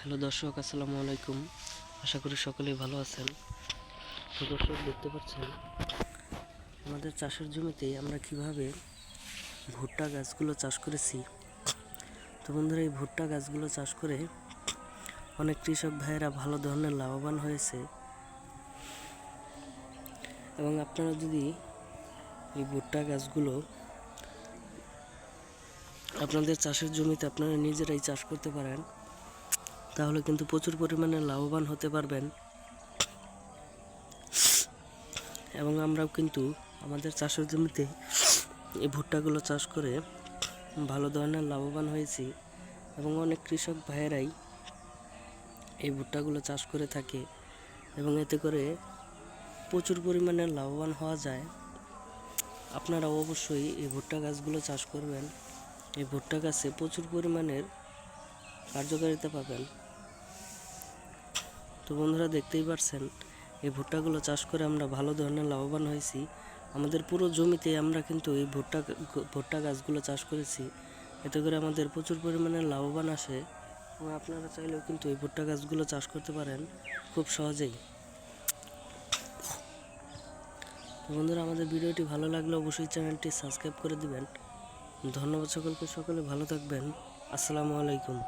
Hello দর্শক, আসসালামু আলাইকুম। আশা করি সকলেই ভালো আছেন। তো দর্শক, দেখতে পাচ্ছেন আমাদের চাষের জমিতে আমরা কিভাবে ভুট্টা গাছগুলো চাষ করেছি। তো বন্ধুরা, এই ভুট্টা গাছগুলো চাষ করে অনেক কৃষক ভাইয়েরা ভালো ধরনের লাভবান হয়েছে। এবং আপনারা যদি এই ভুট্টা গাছগুলো আপনাদের চাষের জমিতে আপনারা নিজেরাই চাষ করতে পারেন, তাহলে কিন্তু প্রচুর পরিমাণে লাভবান হতে পারবেন। এবং আমরাও কিন্তু আমাদের চাষের জমিতে এই ভুট্টাগুলো চাষ করে ভালো ধরনের লাভবান হয়েছি। এবং অনেক কৃষক ভাইয়েরাই এই ভুট্টাগুলো চাষ করে থাকে এবং এতে করে প্রচুর পরিমাণে লাভবান হওয়া যায়। আপনারা অবশ্যই এই ভুট্টা গাছগুলো চাষ করবেন। এই ভুট্টা গাছে প্রচুর পরিমাণের কার্যকারিতা পাবেন। তো বন্ধুরা, দেখতেই পারছেন এই ভুট্টাগুলো চাষ করে আমরা ভালো ধরনের লাভবান হয়েছি। আমাদের পুরো জমিতে আমরা কিন্তু এই ভুট্টা গাছগুলো চাষ করেছি। এতে করে আমাদের প্রচুর পরিমাণে লাভবান আসে এবং আপনারা চাইলেও কিন্তু এই ভুট্টা গাছগুলো চাষ করতে পারেন খুব সহজেই। তো বন্ধুরা, আমাদের ভিডিওটি ভালো লাগলে অবশ্যই চ্যানেলটি সাবস্ক্রাইব করে দিবেন। ধন্যবাদ সকলকে। সকলে ভালো থাকবেন। আসসালামু আলাইকুম।